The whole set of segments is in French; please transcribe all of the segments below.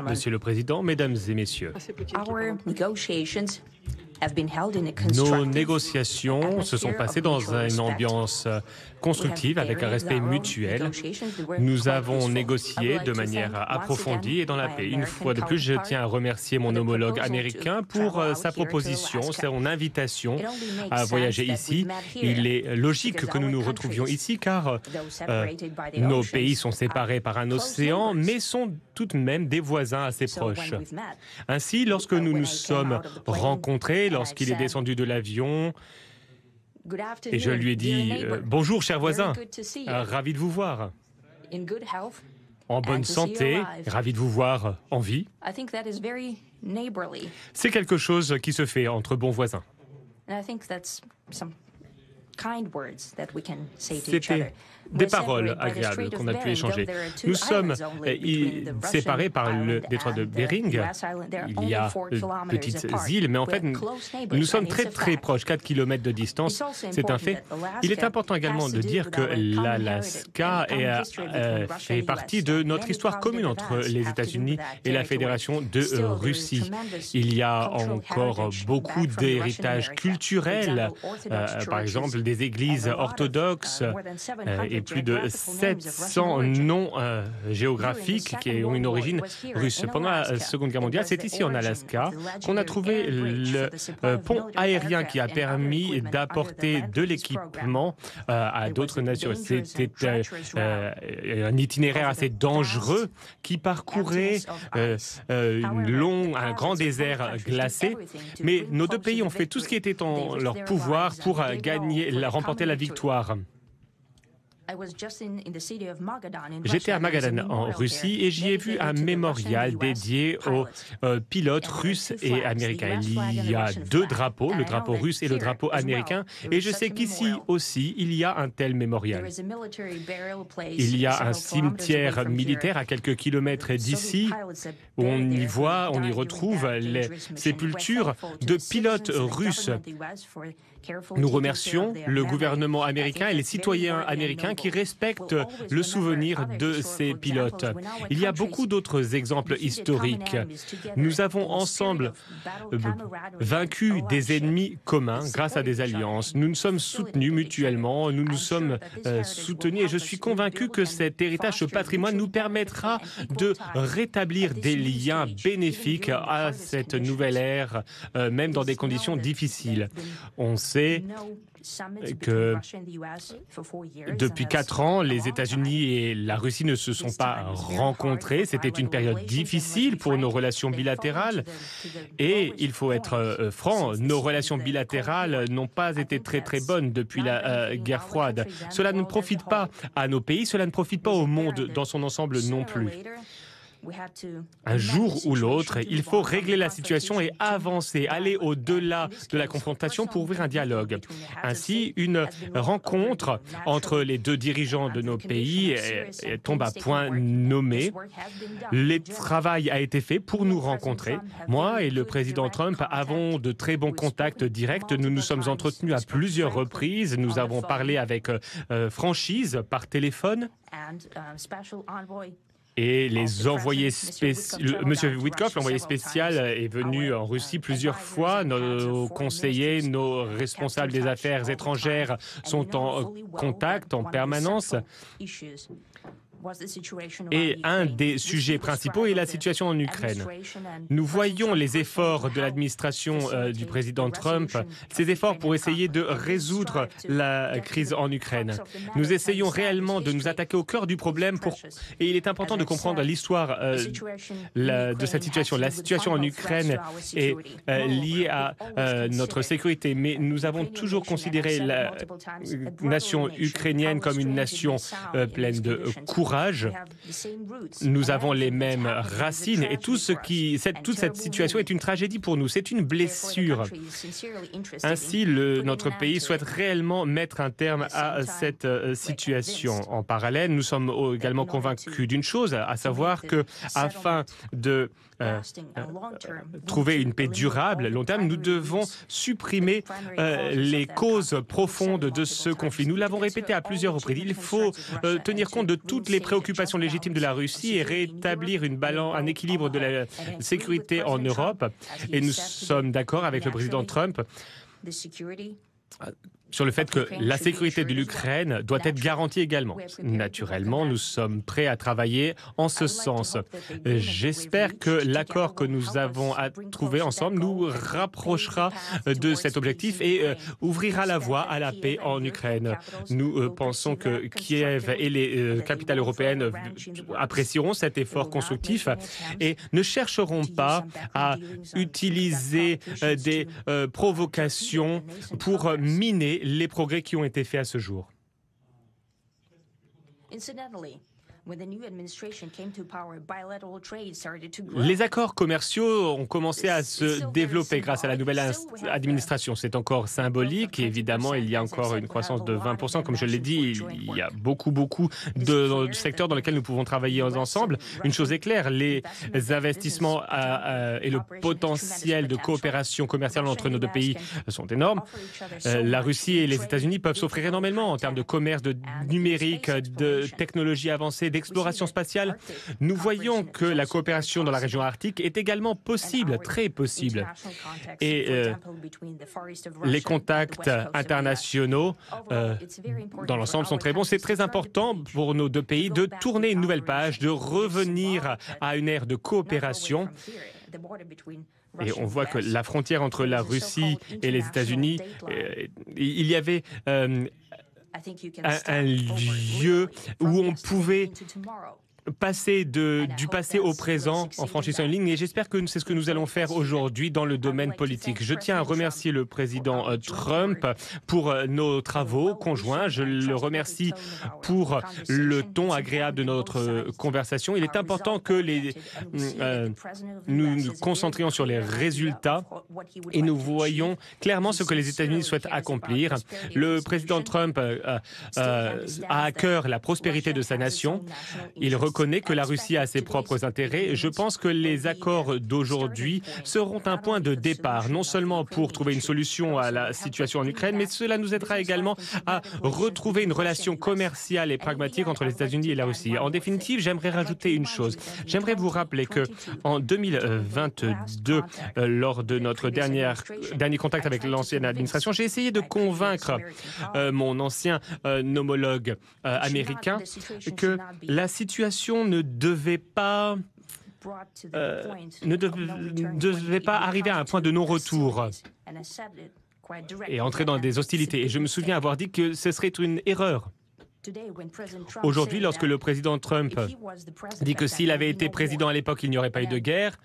Monsieur le Président, Mesdames et Messieurs, nos négociations se sont passées dans une ambiance constructive, avec un respect mutuel. Nous avons négocié de manière approfondie et dans la paix. Une fois de plus, je tiens à remercier mon homologue américain pour sa proposition, son invitation à voyager ici. Il est logique que nous nous retrouvions ici car nos pays sont séparés par un océan, mais sont tout de même des voisins assez proches. Ainsi, lorsque nous nous sommes rencontrés, lorsqu'il est descendu de l'avion, et je lui ai dit « Bonjour, cher voisin, ravi de vous voir. En bonne santé, ravi de vous voir en vie. » C'est quelque chose qui se fait entre bons voisins. C'était des paroles agréables qu'on a pu échanger. Nous sommes séparés par le détroit de Bering. Il y a de petites îles, mais en fait, nous sommes très très proches, 4 km de distance, c'est un fait. Il est important également de dire que l'Alaska fait partie de notre histoire commune entre les États-Unis et la Fédération de Russie. Il y a encore beaucoup d'héritage culturel, par exemple des églises orthodoxes et plus de 700 noms géographiques qui ont une origine russe. Pendant la Seconde Guerre mondiale, c'est ici en Alaska qu'on a trouvé le pont aérien qui a permis d'apporter de l'équipement à d'autres nations. C'était un itinéraire assez dangereux qui parcourait un grand désert glacé, mais nos deux pays ont fait tout ce qui était en leur pouvoir pour remporter la victoire. J'étais à Magadan en Russie et j'y ai vu un mémorial dédié aux pilotes russes et américains. Il y a deux drapeaux, le drapeau russe et le drapeau américain, et je sais qu'ici aussi il y a un tel mémorial. Il y a un cimetière militaire à quelques kilomètres d'ici où on y retrouve les sépultures de pilotes russes. Nous remercions le gouvernement américain et les citoyens américains qui respectent le souvenir de ces pilotes. Il y a beaucoup d'autres exemples historiques. Nous avons ensemble vaincu des ennemis communs grâce à des alliances. Nous nous sommes soutenus mutuellement, nous nous sommes soutenus et je suis convaincu que cet héritage, ce patrimoine nous permettra de rétablir des liens bénéfiques à cette nouvelle ère, même dans des conditions difficiles. On sait que depuis 4 ans, les États-Unis et la Russie ne se sont pas rencontrés. C'était une période difficile pour nos relations bilatérales. Et il faut être franc, nos relations bilatérales n'ont pas été très très bonnes depuis la guerre froide. Cela ne profite pas à nos pays, cela ne profite pas au monde dans son ensemble non plus. Un jour ou l'autre, il faut régler la situation et avancer, aller au-delà de la confrontation pour ouvrir un dialogue. Ainsi, une rencontre entre les deux dirigeants de nos pays tombe à point nommé. Le travail a été fait pour nous rencontrer. Moi et le président Trump avons de très bons contacts directs. Nous nous sommes entretenus à plusieurs reprises. Nous avons parlé avec franchise par téléphone. Et les envoyés spéciaux, M. Witkoff, l'envoyé spécial, est venu en Russie plusieurs fois. Nos conseillers, nos responsables des affaires étrangères sont en contact en permanence. Et un des sujets principaux est la situation en Ukraine. Nous voyons les efforts de l'administration du président Trump, ces efforts pour essayer de résoudre la crise en Ukraine. Nous essayons réellement de nous attaquer au cœur du problème et il est important de comprendre l'histoire de cette situation. La situation en Ukraine est liée à notre sécurité, mais nous avons toujours considéré la nation ukrainienne comme une nation pleine de courage. Nous avons les mêmes racines et toute cette situation est une tragédie pour nous, c'est une blessure. Ainsi, notre pays souhaite réellement mettre un terme à cette situation. En parallèle, nous sommes également convaincus d'une chose, à savoir que afin de trouver une paix durable, long terme, nous devons supprimer les causes profondes de ce conflit. Nous l'avons répété à plusieurs reprises. Il faut tenir compte de toutes les préoccupations légitimes de la Russie et rétablir un équilibre de la sécurité en Europe. Et nous sommes d'accord avec le président Trump sur le fait que la sécurité de l'Ukraine doit être garantie également. Naturellement, nous sommes prêts à travailler en ce sens. J'espère que l'accord que nous avons trouvé ensemble nous rapprochera de cet objectif et ouvrira la voie à la paix en Ukraine. Nous pensons que Kiev et les capitales européennes apprécieront cet effort constructif et ne chercheront pas à utiliser des provocations pour miner les progrès qui ont été faits à ce jour. Les accords commerciaux ont commencé à se développer grâce à la nouvelle administration. C'est encore symbolique. Et évidemment, il y a encore une croissance de 20%. Comme je l'ai dit, il y a beaucoup de secteurs dans lesquels nous pouvons travailler ensemble. Une chose est claire, les investissements et le potentiel de coopération commerciale entre nos deux pays sont énormes. La Russie et les États-Unis peuvent s'offrir énormément en termes de commerce, de numérique, de technologie avancée, d'exploration spatiale. Nous voyons que la coopération dans la région arctique est également possible, très possible. Et les contacts internationaux dans l'ensemble sont très bons. C'est très important pour nos deux pays de tourner une nouvelle page, de revenir à une ère de coopération. Et on voit que la frontière entre la Russie et les États-Unis, il y avait un lieu où on pouvait passer du passé au présent en franchissant une ligne, et j'espère que c'est ce que nous allons faire aujourd'hui dans le domaine politique. Je tiens à remercier le président Trump pour nos travaux conjoints. Je le remercie pour le ton agréable de notre conversation. Il est important que nous nous concentrions sur les résultats et nous voyons clairement ce que les États-Unis souhaitent accomplir. Le président Trump a à cœur la prospérité de sa nation. Il reconnaît que la Russie a ses propres intérêts. Je pense que les accords d'aujourd'hui seront un point de départ, non seulement pour trouver une solution à la situation en Ukraine, mais cela nous aidera également à retrouver une relation commerciale et pragmatique entre les États-Unis et la Russie. En définitive, j'aimerais rajouter une chose. J'aimerais vous rappeler que en 2022, lors de notre dernier contact avec l'ancienne administration, j'ai essayé de convaincre mon ancien homologue américain que la situation ne devait pas arriver à un point de non-retour et entrer dans des hostilités. Et je me souviens avoir dit que ce serait une erreur. Aujourd'hui, lorsque le président Trump dit que s'il avait été président à l'époque, il n'y aurait pas eu de guerre,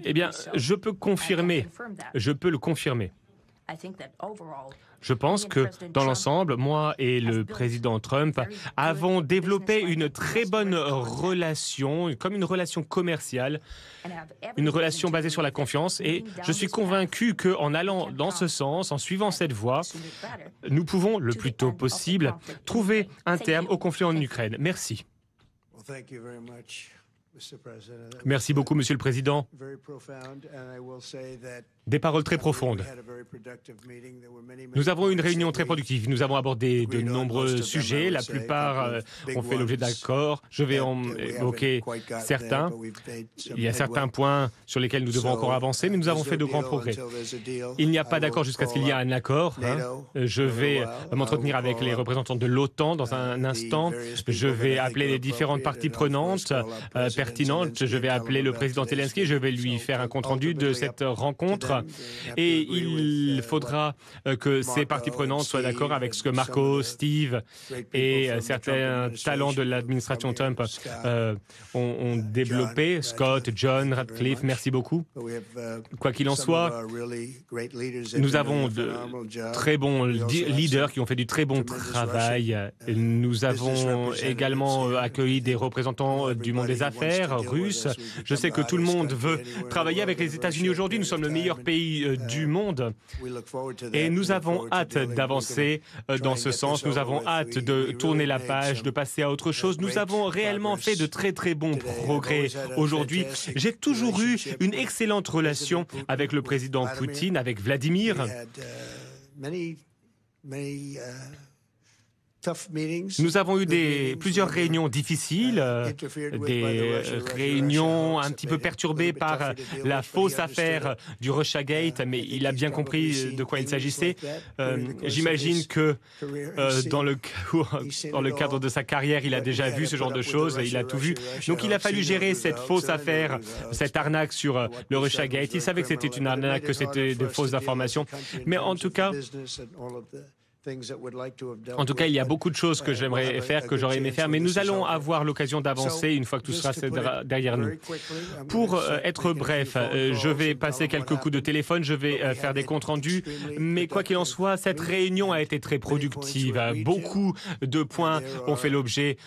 eh bien, je peux le confirmer. Je pense que, dans l'ensemble, moi et le président Trump avons développé une très bonne relation, comme une relation commerciale, une relation basée sur la confiance. Et je suis convaincu qu'en allant dans ce sens, en suivant cette voie, nous pouvons, le plus tôt possible, trouver un terme au conflit en Ukraine. Merci. Merci beaucoup, Monsieur le Président. Des paroles très profondes. Nous avons eu une réunion très productive. Nous avons abordé de nombreux sujets. La plupart ont fait l'objet d'accords. Je vais en évoquer certains. Il y a certains points sur lesquels nous devons encore avancer, mais nous avons fait de grands progrès. Il n'y a pas d'accord jusqu'à ce qu'il y ait un accord. Je vais m'entretenir avec les représentants de l'OTAN dans un instant. Je vais appeler les différentes parties prenantes pertinentes. Je vais appeler le président Zelensky. Je vais lui faire un compte-rendu de cette rencontre. Et il faudra que ces parties prenantes soient d'accord avec ce que Marco, Steve et certains talents de l'administration Trump ont développé. Scott, John, Radcliffe, merci beaucoup. Quoi qu'il en soit, nous avons de très bons leaders qui ont fait du très bon travail. Nous avons également accueilli des représentants du monde des affaires russes. Je sais que tout le monde veut travailler avec les États-Unis aujourd'hui. Nous sommes le meilleur pays du monde et nous avons hâte d'avancer dans ce sens. Nous avons hâte de tourner la page, de passer à autre chose. Nous avons réellement fait de très très bons progrès aujourd'hui. J'ai toujours eu une excellente relation avec le président Poutine, avec Vladimir. Nous avons eu plusieurs réunions difficiles, des réunions un petit peu perturbées par la fausse affaire du Russiagate, mais il a bien compris de quoi il s'agissait. J'imagine que dans le cadre de sa carrière, il a déjà vu ce genre de choses, il a tout vu. Donc il a fallu gérer cette fausse affaire, cette arnaque sur le Russiagate. Il savait que c'était une arnaque, que c'était de fausses informations, mais en tout cas, il y a beaucoup de choses que j'aimerais faire, que j'aurais aimé faire, mais nous allons avoir l'occasion d'avancer une fois que tout sera derrière nous. Pour être bref, je vais passer quelques coups de téléphone, je vais faire des comptes rendus, mais quoi qu'il en soit, cette réunion a été très productive. Beaucoup de points ont fait l'objet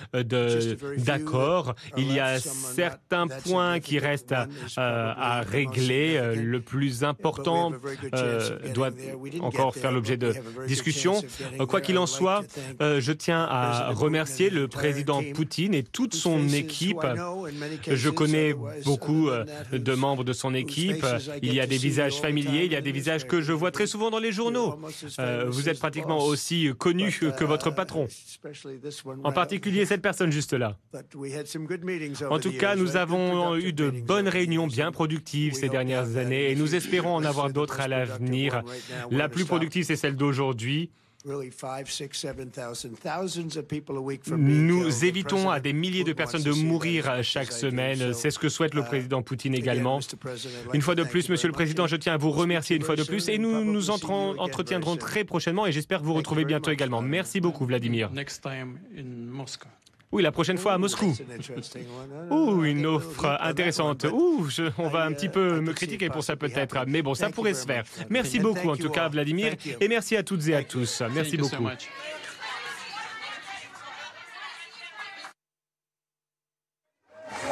d'accords. Il y a certains points qui restent à régler. Le plus important doit encore faire l'objet de discussions. Quoi qu'il en soit, je tiens à remercier le président Poutine et toute son équipe. Je connais beaucoup de membres de son équipe. Il y a des visages familiers, il y a des visages que je vois très souvent dans les journaux. Vous êtes pratiquement aussi connu que votre patron. En particulier cette personne juste là. En tout cas, nous avons eu de bonnes réunions bien productives ces dernières années et nous espérons en avoir d'autres à l'avenir. La plus productive, c'est celle d'aujourd'hui. Nous évitons à des milliers de personnes de mourir chaque semaine. C'est ce que souhaite le président Poutine également. Une fois de plus, Monsieur le Président, je tiens à vous remercier une fois de plus et nous nous entretiendrons très prochainement et j'espère vous retrouver bientôt également. Merci beaucoup, Vladimir. Oui, la prochaine fois à Moscou. Une offre intéressante. On va un petit peu me critiquer pour ça peut-être, mais bon, ça pourrait se faire. Merci beaucoup en tout cas, Vladimir, et merci à toutes et à tous. Merci beaucoup.